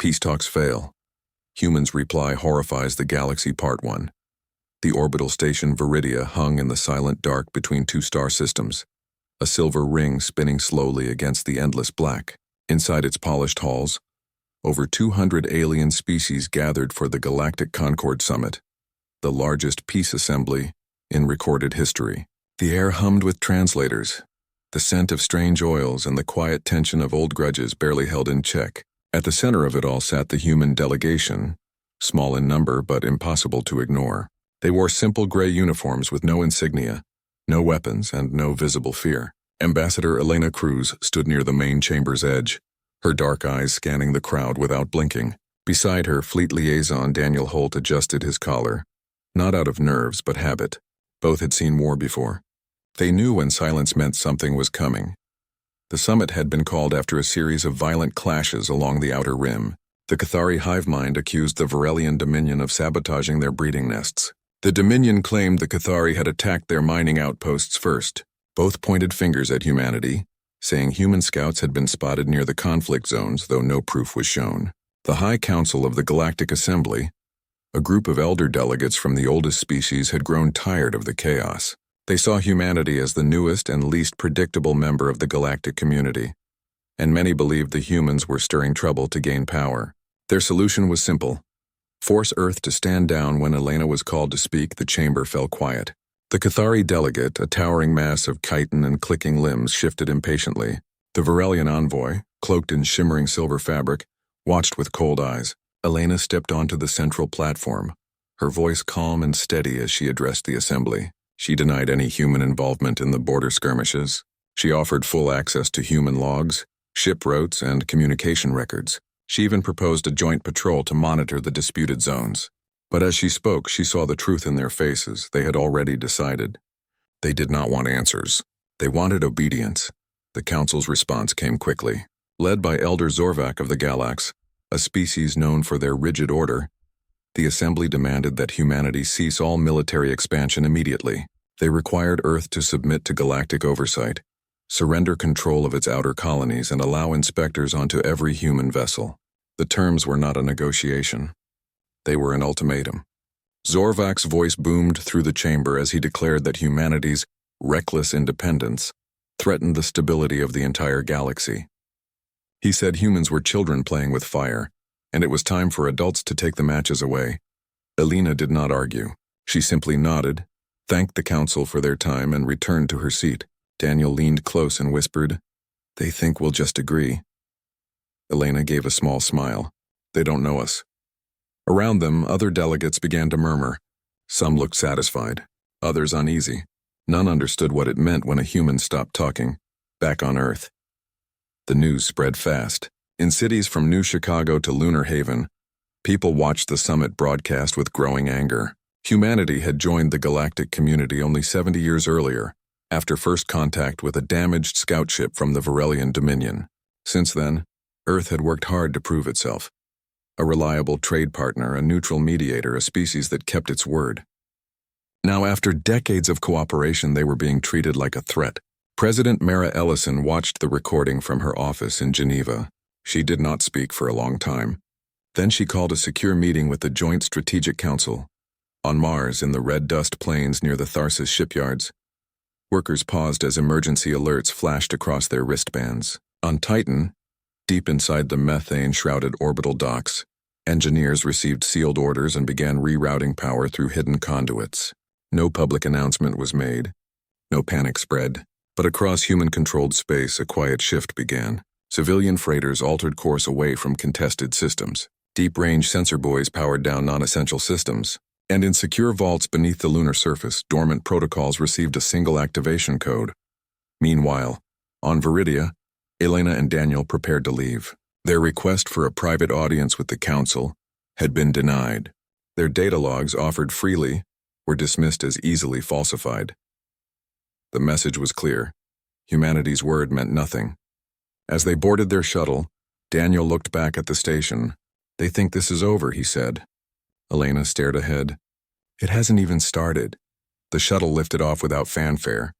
Peace talks fail. Humans reply Horrifies the Galaxy Part 1. The orbital station Viridia hung in the silent dark between two star systems, a silver ring spinning slowly against the endless black. Inside its polished halls, over 200 alien species gathered for the Galactic Concord Summit, the largest peace assembly in recorded history. The air hummed with translators, the scent of strange oils and the quiet tension of old grudges barely held in check. At the center of it all sat the human delegation, small in number but impossible to ignore. They wore simple gray uniforms with no insignia, no weapons, and no visible fear. Ambassador Elena Cruz stood near the main chamber's edge, her dark eyes scanning the crowd without blinking. Beside her, Fleet Liaison Daniel Holt adjusted his collar, not out of nerves but habit. Both had seen war before. They knew when silence meant something was coming. The summit had been called after a series of violent clashes along the outer rim. The Cathari hive mind accused the Varelian Dominion of sabotaging their breeding nests. The Dominion claimed the Cathari had attacked their mining outposts first. Both pointed fingers at humanity, saying human scouts had been spotted near the conflict zones, though no proof was shown. The High Council of the Galactic Assembly, a group of elder delegates from the oldest species, had grown tired of the chaos. They saw humanity as the newest and least predictable member of the galactic community, and many believed the humans were stirring trouble to gain power. Their solution was simple: force Earth to stand down. When Elena was called to speak, the chamber fell quiet. The Cathari delegate, a towering mass of chitin and clicking limbs, shifted impatiently. The Varelian envoy, cloaked in shimmering silver fabric, watched with cold eyes. Elena stepped onto the central platform, her voice calm and steady as she addressed the assembly. She denied any human involvement in the border skirmishes. She offered full access to human logs, ship routes, and communication records. She even proposed a joint patrol to monitor the disputed zones. But as she spoke, she saw the truth in their faces. They had already decided. They did not want answers. They wanted obedience. The Council's response came quickly. Led by Elder Zorvac of the Galax, a species known for their rigid order, the Assembly demanded that humanity cease all military expansion immediately. They required Earth to submit to galactic oversight, surrender control of its outer colonies, and allow inspectors onto every human vessel. The terms were not a negotiation. They were an ultimatum. Zorvac's voice boomed through the chamber as he declared that humanity's reckless independence threatened the stability of the entire galaxy. He said humans were children playing with fire, and it was time for adults to take the matches away. Elena did not argue. She simply nodded, thanked the Council for their time, and returned to her seat. Daniel leaned close and whispered, "They think we'll just agree." Elena gave a small smile. "They don't know us." Around them, other delegates began to murmur. Some looked satisfied, others uneasy. None understood what it meant when a human stopped talking. Back on Earth, the news spread fast. In cities from New Chicago to Lunar Haven, people watched the summit broadcast with growing anger. Humanity had joined the galactic community only 70 years earlier, after first contact with a damaged scout ship from the Varelian Dominion. Since then, Earth had worked hard to prove itself. A reliable trade partner, a neutral mediator, a species that kept its word. Now, after decades of cooperation, they were being treated like a threat. President Mara Ellison watched the recording from her office in Geneva. She did not speak for a long time. Then she called a secure meeting with the Joint Strategic Council. On Mars, in the red dust plains near the Tharsis shipyards, workers paused as emergency alerts flashed across their wristbands. On Titan, deep inside the methane-shrouded orbital docks, engineers received sealed orders and began rerouting power through hidden conduits. No public announcement was made. No panic spread. But across human-controlled space, a quiet shift began. Civilian freighters altered course away from contested systems. Deep-range sensor buoys powered down non-essential systems. And in secure vaults beneath the lunar surface, dormant protocols received a single activation code. Meanwhile, on Viridia, Elena and Daniel prepared to leave. Their request for a private audience with the Council had been denied. Their data logs, offered freely, were dismissed as easily falsified. The message was clear. Humanity's word meant nothing. As they boarded their shuttle, Daniel looked back at the station. "They think this is over," he said. Elena stared ahead. "It hasn't even started." The shuttle lifted off without fanfare.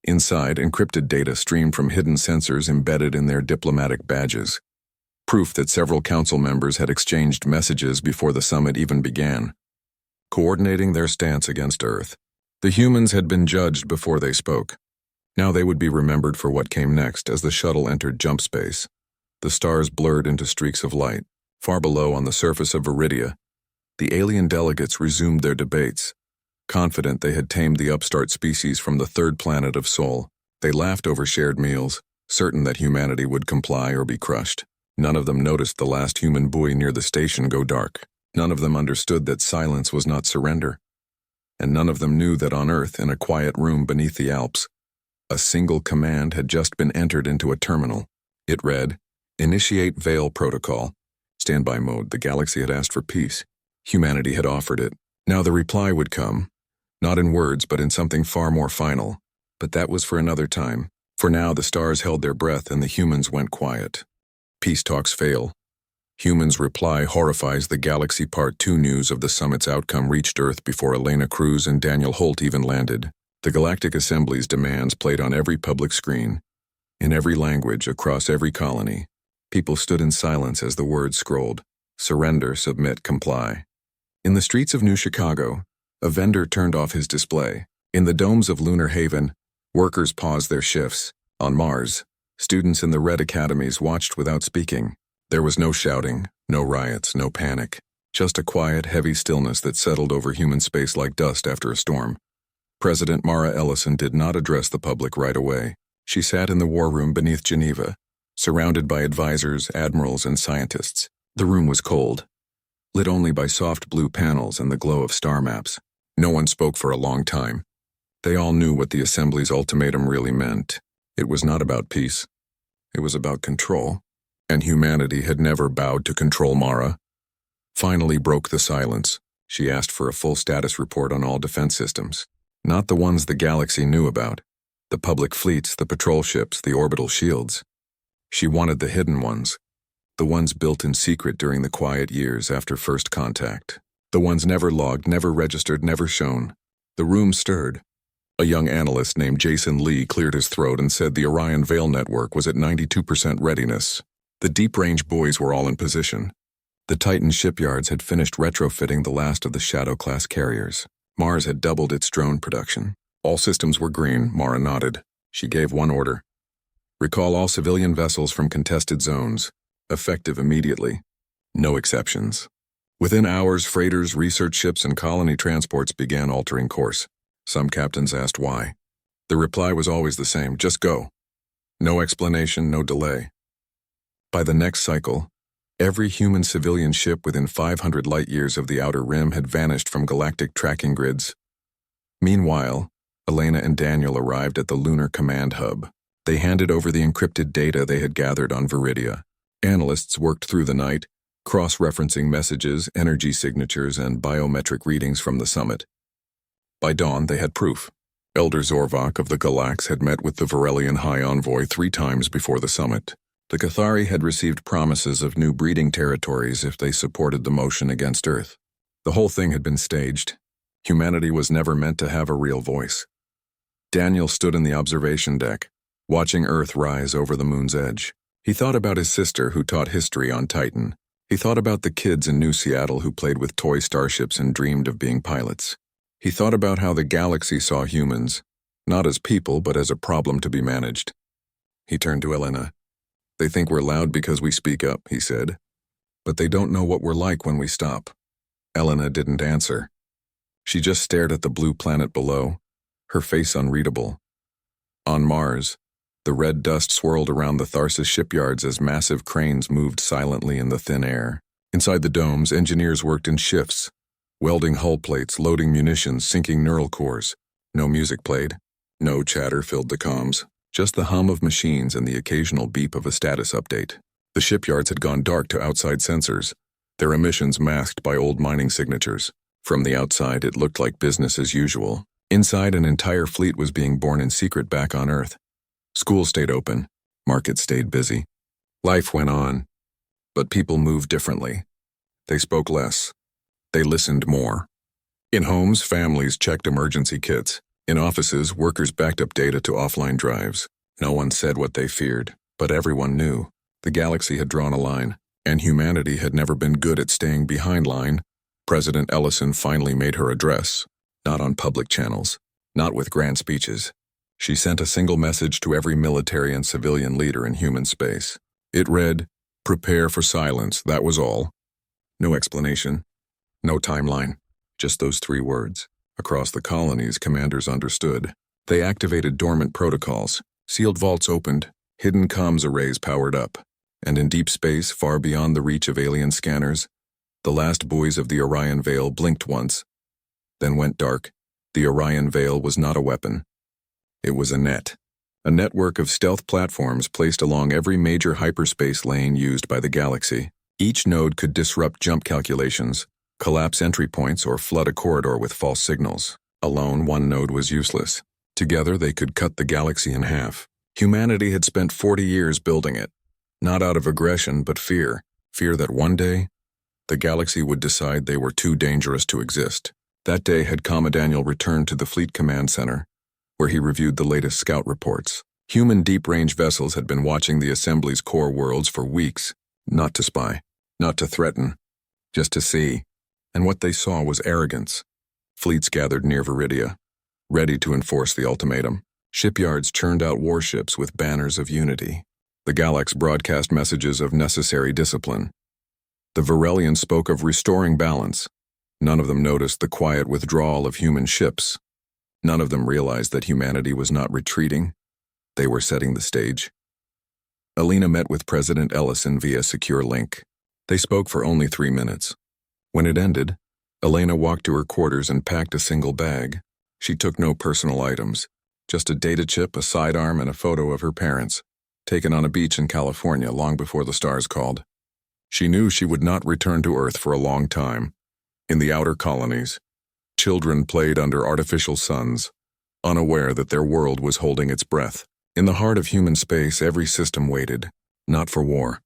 Inside, encrypted data streamed from hidden sensors embedded in their diplomatic badges. proof that several council members had exchanged messages before the summit even began, coordinating their stance against Earth. The humans had been judged before they spoke. Now they would be remembered for what came next as the shuttle entered jump space. The stars blurred into streaks of light. Far below on the surface of Viridia, the alien delegates resumed their debates. Confident they had tamed the upstart species from the third planet of Sol, they laughed over shared meals, certain that humanity would comply or be crushed. None of them noticed the last human buoy near the station go dark. None of them understood that silence was not surrender. And none of them knew that on Earth, in a quiet room beneath the Alps, a single command had just been entered into a terminal. It read, "Initiate Veil Protocol. Standby mode. The galaxy had asked for peace. Humanity had offered it. Now the reply would come, not in words but in something far more final. But that was for another time. For now the stars held their breath and the humans went quiet. Peace talks fail. Humans' reply horrifies the galaxy. Part 2 news of the summit's outcome reached Earth before Elena Cruz and Daniel Holt even landed. The Galactic Assembly's demands played on every public screen, in every language, across every colony. People stood in silence as the words scrolled. Surrender, submit, comply. In the streets of New Chicago, a vendor turned off his display. In the domes of Lunar Haven, workers paused their shifts. On Mars, students in the Red Academies watched without speaking. There was no shouting, no riots, no panic. Just a quiet, heavy stillness that settled over human space like dust after a storm. President Mara Ellison did not address the public right away. She sat in the war room beneath Geneva, surrounded by advisors, admirals, and scientists. The room was cold, lit only by soft blue panels and the glow of star maps. No one spoke for a long time. They all knew what the Assembly's ultimatum really meant. It was not about peace. It was about control. And humanity had never bowed to control. Mara finally broke the silence. She asked for a full status report on all defense systems. Not the ones the galaxy knew about. The public fleets, the patrol ships, the orbital shields. She wanted the hidden ones. The ones built in secret during the quiet years after first contact. The ones never logged, never registered, never shown. The room stirred. A young analyst named Jason Lee cleared his throat and said the Orion Veil network was at 92% readiness. The deep-range buoys were all in position. The Titan shipyards had finished retrofitting the last of the Shadow-class carriers. Mars had doubled its drone production. All systems were green. Mara nodded. She gave one order. Recall all civilian vessels from contested zones. Effective immediately. No exceptions. Within hours, freighters, research ships, and colony transports began altering course. Some captains asked why. The reply was always the same: just go. No explanation, no delay. By the next cycle, every human civilian ship within 500 light-years of the outer rim had vanished from galactic tracking grids. Meanwhile, Elena and Daniel arrived at the Lunar Command Hub. They handed over the encrypted data they had gathered on Viridia. Analysts worked through the night, cross-referencing messages, energy signatures, and biometric readings from the summit. By dawn, they had proof. Elder Zorvok of the Galax had met with the Varelian High Envoy 3 times before the summit. The Cathari had received promises of new breeding territories if they supported the motion against Earth. The whole thing had been staged. Humanity was never meant to have a real voice. Daniel stood in the observation deck, watching Earth rise over the moon's edge. He thought about his sister who taught history on Titan. He thought about the kids in New Seattle who played with toy starships and dreamed of being pilots. He thought about how the galaxy saw humans, not as people but as a problem to be managed. He turned to Elena. "They think we're loud because we speak up," he said. "But they don't know what we're like when we stop." Elena didn't answer. She just stared at the blue planet below, her face unreadable. On Mars, the red dust swirled around the Tharsis shipyards as massive cranes moved silently in the thin air. Inside the domes, engineers worked in shifts, welding hull plates, loading munitions, sinking neural cores. No music played. No chatter filled the comms. Just the hum of machines and the occasional beep of a status update. The shipyards had gone dark to outside sensors, their emissions masked by old mining signatures. From the outside, it looked like business as usual. Inside, an entire fleet was being born in secret back on Earth. Schools stayed open. Markets stayed busy. Life went on. But people moved differently. They spoke less. They listened more. In homes, families checked emergency kits. In offices, workers backed up data to offline drives. No one said what they feared, but everyone knew. The galaxy had drawn a line, and humanity had never been good at staying behind line. President Ellison finally made her address, not on public channels, not with grand speeches. She sent a single message to every military and civilian leader in human space. It read, "Prepare for silence," that was all. No explanation, no timeline, just those 3 words. Across the colonies, commanders understood. They activated dormant protocols, sealed vaults opened, hidden comms arrays powered up, and in deep space, far beyond the reach of alien scanners, the last buoys of the Orion Veil blinked once, then went dark. The Orion Veil was not a weapon. It was a network of stealth platforms placed along every major hyperspace lane used by the galaxy. Each node could disrupt jump calculations, collapse entry points, or flood a corridor with false signals. Alone, one node was useless. Together, they could cut the galaxy in half. Humanity had spent 40 years building it, not out of aggression, but fear that one day, the galaxy would decide they were too dangerous to exist. That day had come. Daniel returned to the Fleet Command Center, where he reviewed the latest scout reports. Human deep-range vessels had been watching the Assembly's core worlds for weeks, not to spy, not to threaten, just to see. And what they saw was arrogance. Fleets gathered near Viridia, ready to enforce the ultimatum. Shipyards churned out warships with banners of unity. The Galax broadcast messages of necessary discipline. The Virelians spoke of restoring balance. None of them noticed the quiet withdrawal of human ships. None of them realized that humanity was not retreating. They were setting the stage. Alina met with President Ellison via secure link. They spoke for only 3 minutes. When it ended, Elena walked to her quarters and packed a single bag. She took no personal items, just a data chip, a sidearm, and a photo of her parents, taken on a beach in California long before the stars called. She knew she would not return to Earth for a long time. In the outer colonies, children played under artificial suns, unaware that their world was holding its breath. In the heart of human space, every system waited, not for war,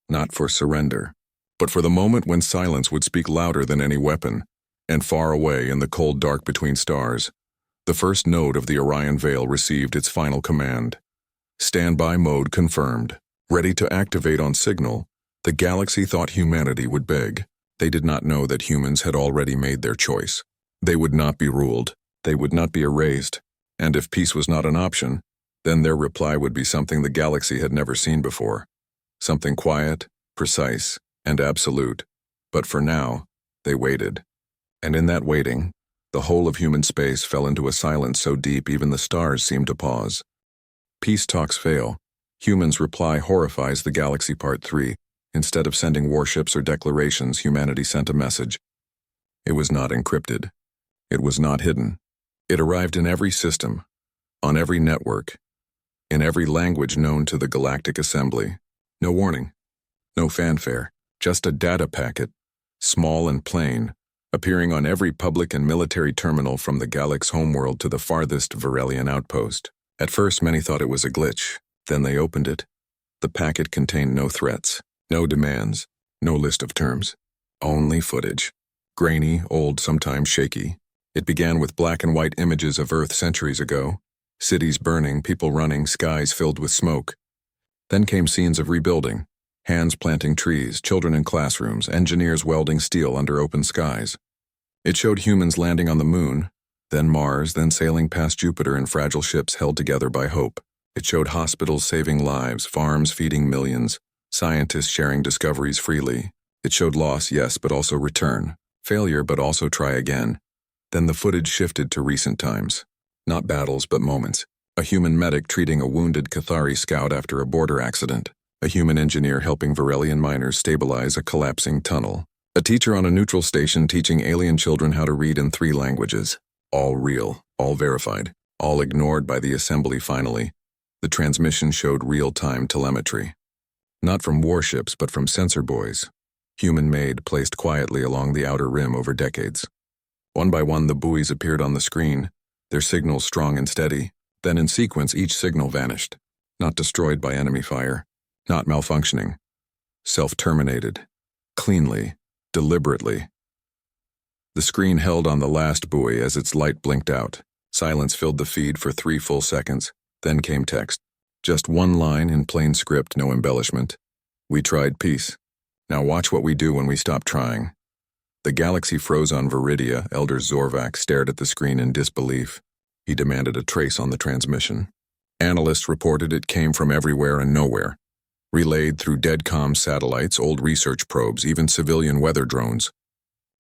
not for surrender, but for the moment when silence would speak louder than any weapon, and far away in the cold dark between stars, the first node of the Orion Veil received its final command. Standby mode confirmed. Ready to activate on signal, the galaxy thought humanity would beg. They did not know that humans had already made their choice. They would not be ruled. They would not be erased. And if peace was not an option, then their reply would be something the galaxy had never seen before. Something quiet, precise, and absolute. But for now, they waited. And in that waiting, the whole of human space fell into a silence so deep even the stars seemed to pause. Peace talks fail. Humans reply Horrifies the Galaxy Part 3. Instead of sending warships or declarations, humanity sent a message. It was not encrypted. It was not hidden. It arrived in every system, on every network, in every language known to the Galactic Assembly. No warning, no fanfare, just a data packet, small and plain, appearing on every public and military terminal from the Galax homeworld to the farthest Virelian outpost. At first, many thought it was a glitch. Then they opened it. The packet contained no threats, no demands, no list of terms. Only footage. Grainy, old, sometimes shaky. It began with black and white images of Earth centuries ago. Cities burning, people running, skies filled with smoke. Then came scenes of rebuilding. Hands planting trees, children in classrooms, engineers welding steel under open skies. It showed humans landing on the moon, then Mars, then sailing past Jupiter in fragile ships held together by hope. It showed hospitals saving lives, farms feeding millions, scientists sharing discoveries freely. It showed loss, yes, but also return. Failure, but also try again. Then the footage shifted to recent times. Not battles, but moments. A human medic treating a wounded Cathari scout after a border accident. A human engineer helping Virelian miners stabilize a collapsing tunnel. A teacher on a neutral station teaching alien children how to read in 3 languages. All real, all verified, all ignored by the assembly finally. The transmission showed real-time telemetry. Not from warships, but from sensor buoys. Human-made, placed quietly along the outer rim over decades. One by one, the buoys appeared on the screen, their signals strong and steady. Then in sequence, each signal vanished. Not destroyed by enemy fire. Not malfunctioning. Self-terminated. Cleanly. Deliberately. The screen held on the last buoy as its light blinked out. Silence filled the feed for 3 full seconds. Then came text. Just one line in plain script, no embellishment. We tried peace. Now watch what we do when we stop trying. The galaxy froze on Viridia. Elder Zorvac stared at the screen in disbelief. He demanded a trace on the transmission. Analysts reported it came from everywhere and nowhere. Relayed through dead-comm satellites, old research probes, even civilian weather drones.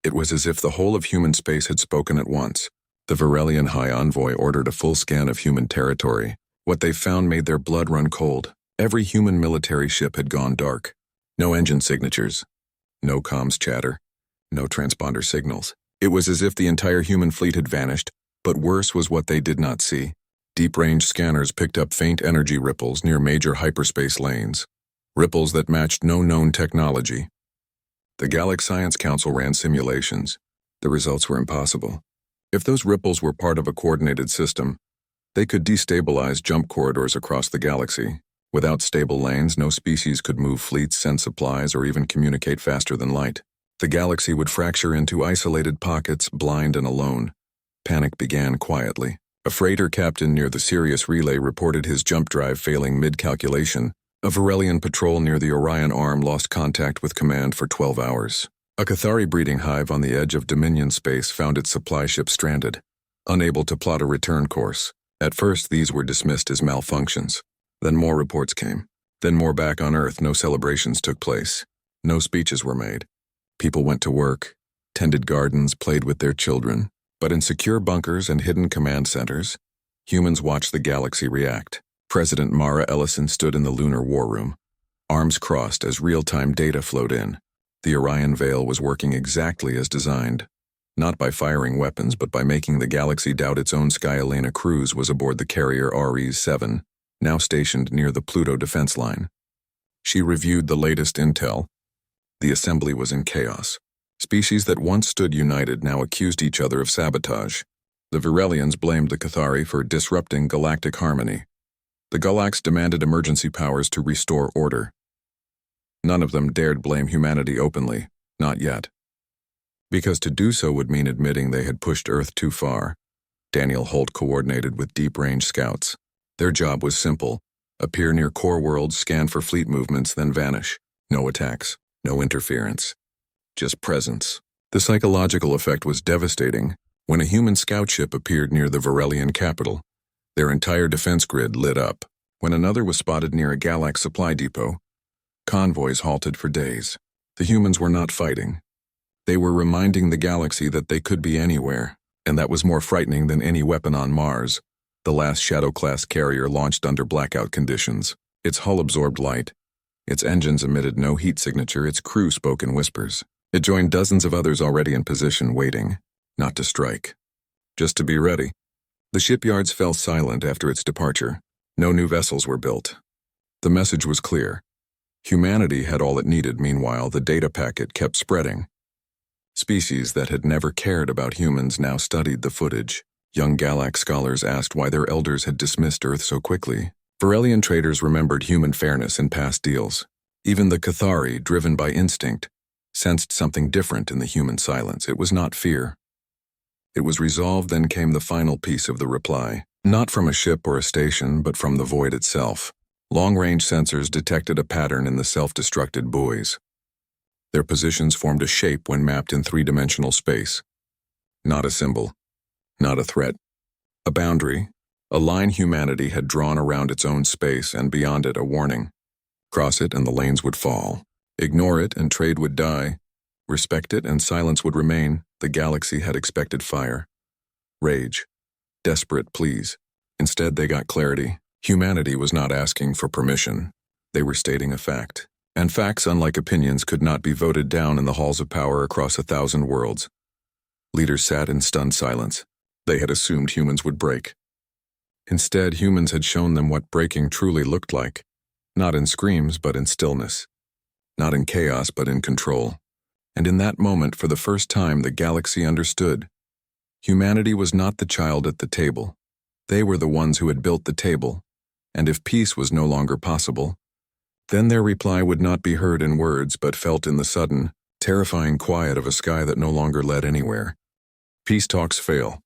It was as if the whole of human space had spoken at once. The Varelian High Envoy ordered a full scan of human territory. What they found made their blood run cold. Every human military ship had gone dark. No engine signatures. No comms chatter. No transponder signals. It was as if the entire human fleet had vanished, but worse was what they did not see. Deep-range scanners picked up faint energy ripples near major hyperspace lanes. Ripples that matched no known technology. The Galaxy Science Council ran simulations. The results were impossible. If those ripples were part of a coordinated system, they could destabilize jump corridors across the galaxy. Without stable lanes, no species could move fleets, send supplies, or even communicate faster than light. The galaxy would fracture into isolated pockets, blind and alone. Panic began quietly. A freighter captain near the Sirius relay reported his jump drive failing mid-calculation. A Varelian patrol near the Orion Arm lost contact with command for 12 hours. A Cathari breeding hive on the edge of Dominion space found its supply ship stranded, unable to plot a return course. At first, these were dismissed as malfunctions. Then more reports came. Then more back on Earth. No celebrations took place. No speeches were made. People went to work, tended gardens, played with their children. But in secure bunkers and hidden command centers, humans watched the galaxy react. President Mara Ellison stood in the lunar war room, arms crossed as real-time data flowed in. The Orion Veil was working exactly as designed. Not by firing weapons, but by making the galaxy doubt its own Skyalena crews was aboard the carrier Ares-7, now stationed near the Pluto defense line. She reviewed the latest intel. The assembly was in chaos. Species that once stood united now accused each other of sabotage. The Virelians blamed the Cathari for disrupting galactic harmony. The Galax demanded emergency powers to restore order. None of them dared blame humanity openly, not yet. Because to do so would mean admitting they had pushed Earth too far. Daniel Holt coordinated with deep-range scouts. Their job was simple: appear near core worlds, scan for fleet movements, then vanish. No attacks, no interference. Just presence. The psychological effect was devastating. When a human scout ship appeared near the Varelian capital, their entire defense grid lit up. When another was spotted near a Galax supply depot, convoys halted for days. The humans were not fighting. They were reminding the galaxy that they could be anywhere, and that was more frightening than any weapon on Mars. The last Shadow-class carrier launched under blackout conditions. Its hull absorbed light. Its engines emitted no heat signature. Its crew spoke in whispers. It joined dozens of others already in position, waiting, not to strike, just to be ready. The shipyards fell silent after its departure. No new vessels were built. The message was clear. Humanity had all it needed. Meanwhile, the data packet kept spreading. Species that had never cared about humans now studied the footage. Young Galax scholars asked why their elders had dismissed Earth so quickly. Varelian traders remembered human fairness in past deals. Even the Cathari, driven by instinct, sensed something different in the human silence. It was not fear. It was resolve. Then came the final piece of the reply. Not from a ship or a station, but from the void itself. Long-range sensors detected a pattern in the self-destructed buoys. Their positions formed a shape when mapped in three-dimensional space. Not a symbol. Not a threat. A boundary. A line humanity had drawn around its own space, and beyond it a warning. Cross it and the lanes would fall. Ignore it and trade would die. Respect it and silence would remain. The galaxy had expected fire. Rage. Desperate pleas. Instead, they got clarity. Humanity was not asking for permission. They were stating a fact. And facts, unlike opinions, could not be voted down in the halls of power across 1,000 worlds. Leaders sat in stunned silence. They had assumed humans would break. Instead, humans had shown them what breaking truly looked like. Not in screams, but in stillness. Not in chaos, but in control. And in that moment, for the first time, the galaxy understood. Humanity was not the child at the table. They were the ones who had built the table. And if peace was no longer possible, then their reply would not be heard in words, but felt in the sudden, terrifying quiet of a sky that no longer led anywhere. Peace talks fail.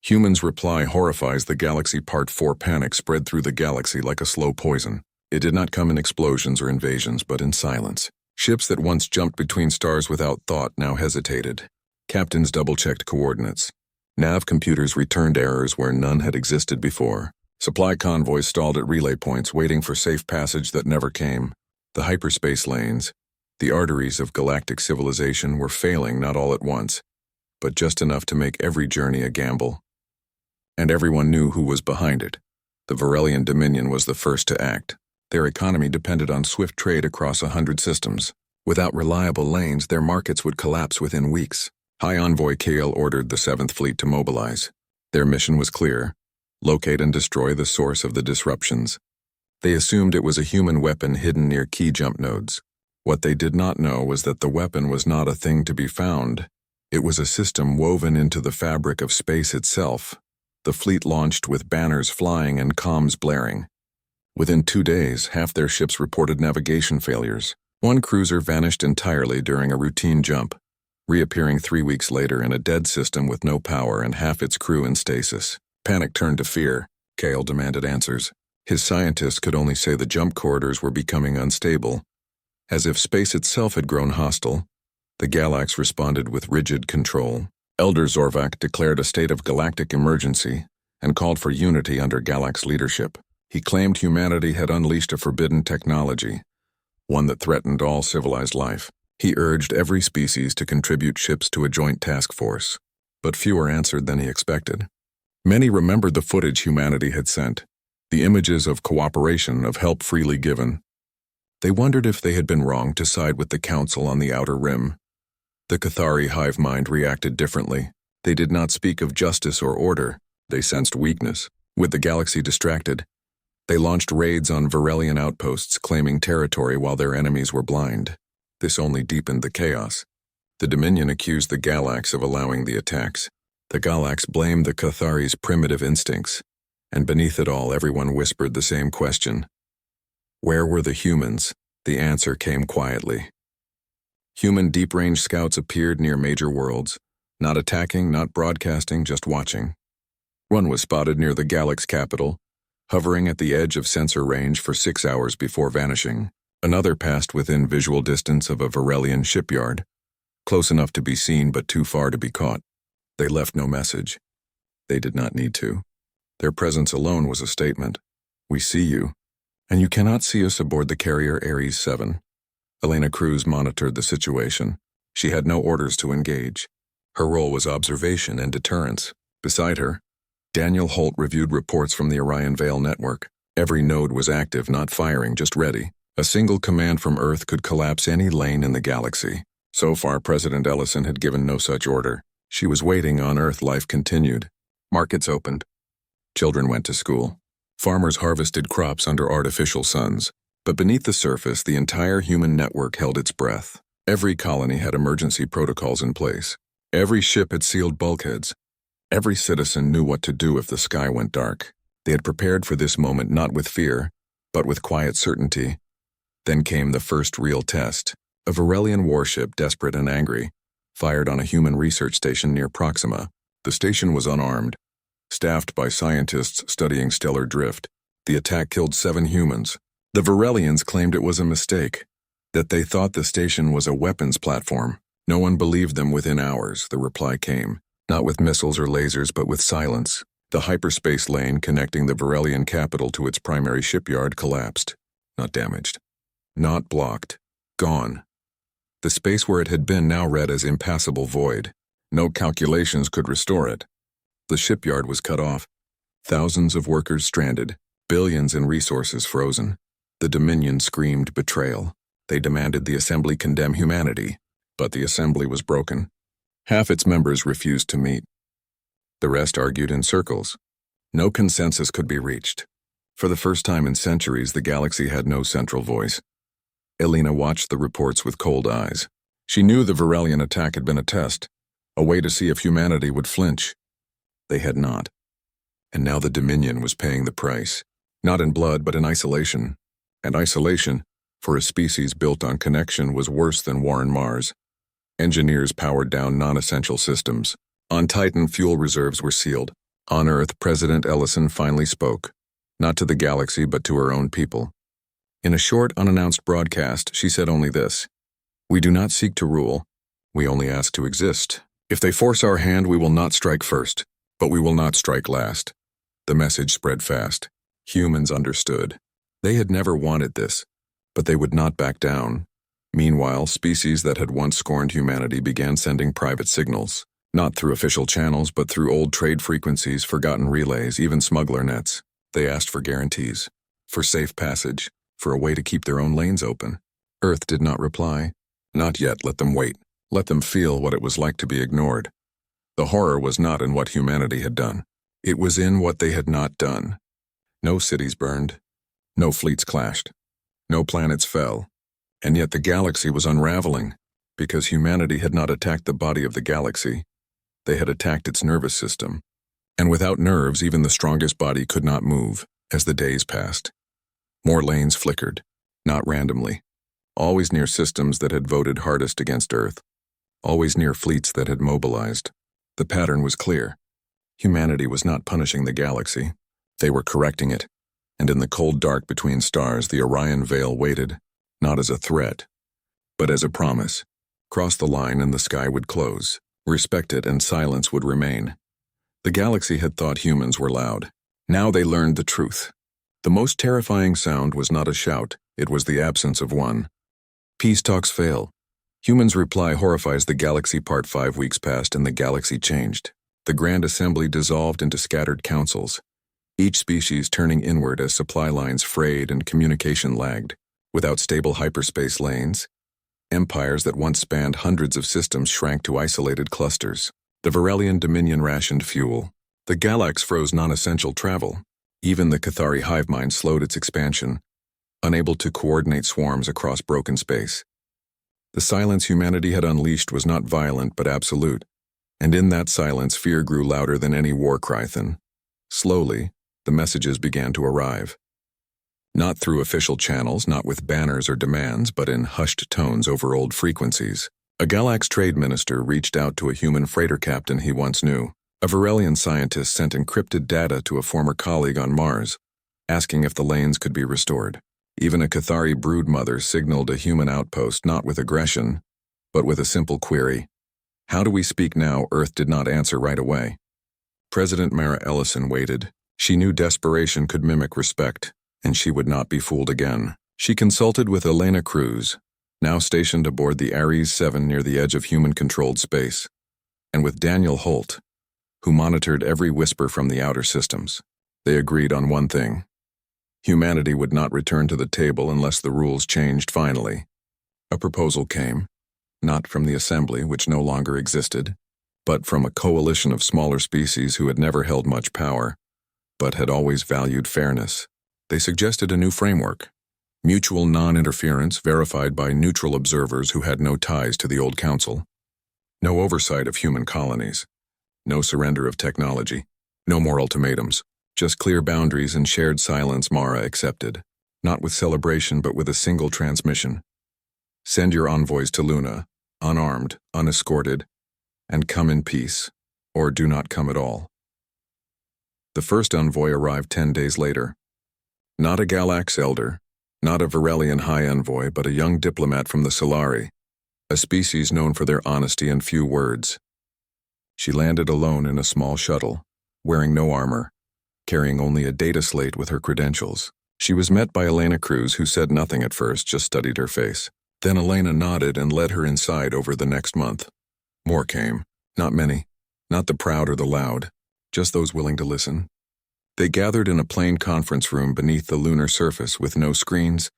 Humans' reply horrifies the galaxy. Part 4. Panic spread through the galaxy like a slow poison. It did not come in explosions or invasions, but in silence. Ships that once jumped between stars without thought now hesitated. Captains double-checked coordinates. Nav computers returned errors where none had existed before. Supply convoys stalled at relay points, waiting for safe passage that never came. The hyperspace lanes, the arteries of galactic civilization, were failing not all at once, but just enough to make every journey a gamble. And everyone knew who was behind it. The Varelian Dominion was the first to act. Their economy depended on swift trade across 100 systems. Without reliable lanes, their markets would collapse within weeks. High Envoy Kale ordered the 7th Fleet to mobilize. Their mission was clear: locate and destroy the source of the disruptions. They assumed it was a human weapon hidden near key jump nodes. What they did not know was that the weapon was not a thing to be found. It was a system woven into the fabric of space itself. The fleet launched with banners flying and comms blaring. Within 2 days, half their ships reported navigation failures. One cruiser vanished entirely during a routine jump, reappearing 3 weeks later in a dead system with no power and half its crew in stasis. Panic turned to fear. Kale demanded answers. His scientists could only say the jump corridors were becoming unstable. As if space itself had grown hostile, the Galax responded with rigid control. Elder Zorvak declared a state of galactic emergency and called for unity under Galax leadership. He claimed humanity had unleashed a forbidden technology, one that threatened all civilized life. He urged every species to contribute ships to a joint task force, but fewer answered than he expected. Many remembered the footage humanity had sent, the images of cooperation, of help freely given. They wondered if they had been wrong to side with the Council on the Outer Rim. The Cathari hive mind reacted differently. They did not speak of justice or order. They sensed weakness. With the galaxy distracted, they launched raids on Varelian outposts, claiming territory while their enemies were blind. This only deepened the chaos. The Dominion accused the Galax of allowing the attacks. The Galax blamed the Cathari's primitive instincts, and beneath it all, everyone whispered the same question. Where were the humans? The answer came quietly. Human deep-range scouts appeared near major worlds, not attacking, not broadcasting, just watching. One was spotted near the Galax capital, hovering at the edge of sensor range for 6 hours before vanishing. Another passed within visual distance of a Varelian shipyard, close enough to be seen but too far to be caught. They left no message. They did not need to. Their presence alone was a statement. We see you, and you cannot see us aboard the carrier Ares 7. Elena Cruz monitored the situation. She had no orders to engage. Her role was observation and deterrence. Beside her, Daniel Holt reviewed reports from the Orion Vale network. Every node was active, not firing, just ready. A single command from Earth could collapse any lane in the galaxy. So far, President Ellison had given no such order. She was waiting. On Earth, life continued. Markets opened. Children went to school. Farmers harvested crops under artificial suns. But beneath the surface, the entire human network held its breath. Every colony had emergency protocols in place. Every ship had sealed bulkheads. Every citizen knew what to do if the sky went dark. They had prepared for this moment not with fear, but with quiet certainty. Then came the first real test. A Varelian warship, desperate and angry, fired on a human research station near Proxima. The station was unarmed, staffed by scientists studying stellar drift. The attack killed 7 humans. The Varelians claimed it was a mistake, that they thought the station was a weapons platform. No one believed them. Within hours, the reply came, not with missiles or lasers, but with silence. The hyperspace lane connecting the Varelian capital to its primary shipyard collapsed. Not damaged. Not blocked. Gone. The space where it had been now read as impassable void. No calculations could restore it. The shipyard was cut off. Thousands of workers stranded. Billions in resources frozen. The Dominion screamed betrayal. They demanded the Assembly condemn humanity, but the Assembly was broken. Half its members refused to meet. The rest argued in circles. No consensus could be reached. For the first time in centuries, the galaxy had no central voice. Elena watched the reports with cold eyes. She knew the Varelian attack had been a test, a way to see if humanity would flinch. They had not. And now the Dominion was paying the price, not in blood but in isolation. And isolation, for a species built on connection, was worse than war on Mars. Engineers powered down non-essential systems. On Titan, fuel reserves were sealed. On Earth, President Ellison finally spoke, not to the galaxy but to her own people. In a short, unannounced broadcast, she said only this: "We do not seek to rule, we only ask to exist. If they force our hand, we will not strike first, but we will not strike last." The message spread fast. Humans understood. They had never wanted this, but they would not back down. Meanwhile, species that had once scorned humanity began sending private signals, not through official channels, but through old trade frequencies, forgotten relays, even smuggler nets. They asked for guarantees, for safe passage, for a way to keep their own lanes open. Earth did not reply. Not yet. Let them wait. Let them feel what it was like to be ignored. The horror was not in what humanity had done. It was in what they had not done. No cities burned. No fleets clashed. No planets fell. And yet the galaxy was unraveling, because humanity had not attacked the body of the galaxy. They had attacked its nervous system. And without nerves, even the strongest body could not move. As the days passed, more lanes flickered, not randomly. Always near systems that had voted hardest against Earth. Always near fleets that had mobilized. The pattern was clear. Humanity was not punishing the galaxy. They were correcting it. And in the cold dark between stars, the Orion Veil waited, not as a threat, but as a promise. Cross the line and the sky would close. Respect it and silence would remain. The galaxy had thought humans were loud. Now they learned the truth. The most terrifying sound was not a shout, it was the absence of one. Peace talks fail. Humans' reply horrifies the galaxy. Part 5 weeks passed and the galaxy changed. The Grand Assembly dissolved into scattered councils, each species turning inward as supply lines frayed and communication lagged. Without stable hyperspace lanes, empires that once spanned hundreds of systems shrank to isolated clusters. The Varelian Dominion rationed fuel. The Galax froze non-essential travel. Even the Cathari hive mind slowed its expansion, unable to coordinate swarms across broken space. The silence humanity had unleashed was not violent but absolute, and in that silence fear grew louder than any war cry. Then, slowly, the messages began to arrive. Not through official channels, not with banners or demands, but in hushed tones over old frequencies. A Galax trade minister reached out to a human freighter captain he once knew. A Varelian scientist sent encrypted data to a former colleague on Mars, asking if the lanes could be restored. Even a Cathari broodmother signaled a human outpost not with aggression, but with a simple query. How do we speak now? Earth did not answer right away. President Mara Ellison waited. She knew desperation could mimic respect, and she would not be fooled again. She consulted with Elena Cruz, now stationed aboard the Ares 7 near the edge of human-controlled space, and with Daniel Holt, who monitored every whisper from the outer systems. They agreed on one thing. Humanity would not return to the table unless the rules changed finally. A proposal came, not from the Assembly, which no longer existed, but from a coalition of smaller species who had never held much power, but had always valued fairness. They suggested a new framework. Mutual non-interference verified by neutral observers who had no ties to the old council. No oversight of human colonies. No surrender of technology. No more ultimatums. Just clear boundaries and shared silence. Mara accepted. Not with celebration, but with a single transmission. Send your envoys to Luna, unarmed, unescorted, and come in peace, or do not come at all. The first envoy arrived 10 days later. Not a Galax elder, not a Varelian high envoy, but a young diplomat from the Solari, a species known for their honesty and few words. She landed alone in a small shuttle, wearing no armor, carrying only a data slate with her credentials. She was met by Elena Cruz, who said nothing at first, just studied her face. Then Elena nodded and led her inside over the next month. More came. Not many. Not the proud or the loud. Just those willing to listen. They gathered in a plain conference room beneath the lunar surface with no screens,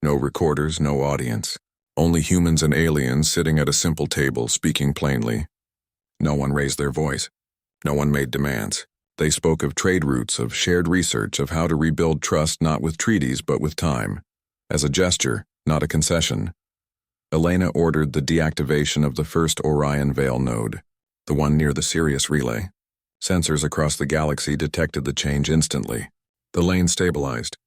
no recorders, no audience. Only humans and aliens sitting at a simple table speaking plainly. No one raised their voice. No one made demands. They spoke of trade routes, of shared research, of how to rebuild trust not with treaties but with time. As a gesture, not a concession. Elena ordered the deactivation of the first Orion Veil node, the one near the Sirius relay. Sensors across the galaxy detected the change instantly. The lane stabilized.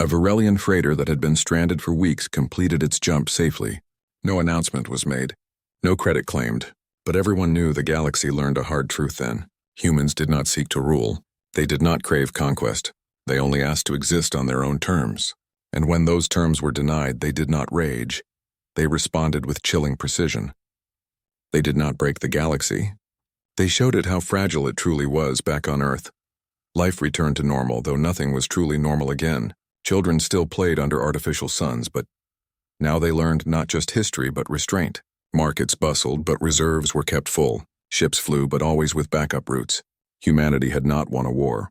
A Varelian freighter that had been stranded for weeks completed its jump safely. No announcement was made. No credit claimed. But everyone knew the galaxy learned a hard truth then. Humans did not seek to rule. They did not crave conquest. They only asked to exist on their own terms. And when those terms were denied, they did not rage. They responded with chilling precision. They did not break the galaxy. They showed it how fragile it truly was back on Earth. Life returned to normal, though nothing was truly normal again. Children still played under artificial suns, but now they learned not just history but restraint. Markets bustled, but reserves were kept full. Ships flew, but always with backup routes. Humanity had not won a war.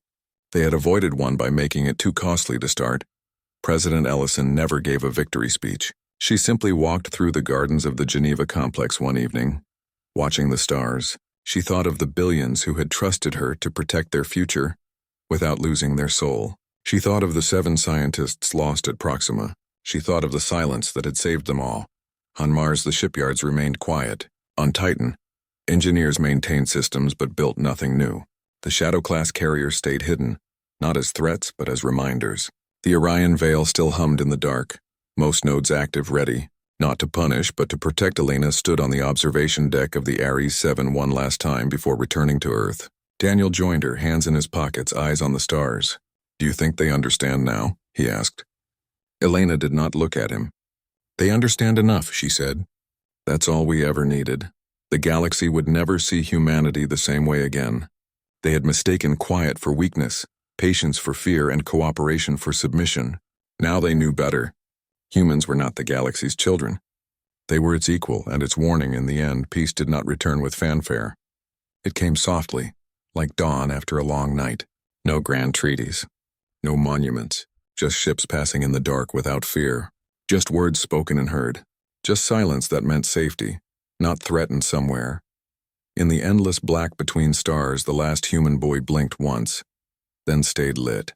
They had avoided one by making it too costly to start. President Ellison never gave a victory speech. She simply walked through the gardens of the Geneva complex one evening. Watching the stars, she thought of the billions who had trusted her to protect their future without losing their soul. She thought of the 7 scientists lost at Proxima. She thought of the silence that had saved them all. On Mars, the shipyards remained quiet. On Titan, engineers maintained systems but built nothing new. The Shadow-class carriers stayed hidden, not as threats but as reminders. The Orion Veil still hummed in the dark, most nodes active, ready, not to punish but to protect. Elena stood on the observation deck of the Ares 7 one last time before returning to Earth. Daniel joined her, hands in his pockets, eyes on the stars. "Do you think they understand now?" he asked. Elena did not look at him. "They understand enough," she said. "That's all we ever needed." The galaxy would never see humanity the same way again. They had mistaken quiet for weakness, patience for fear, and cooperation for submission. Now they knew better. Humans were not the galaxy's children. They were its equal, and its warning. In the end, peace did not return with fanfare. It came softly, like dawn after a long night. No grand treaties. No monuments. Just ships passing in the dark without fear. Just words spoken and heard. Just silence that meant safety, not threatened somewhere. In the endless black between stars, the last human boy blinked once, then stayed lit.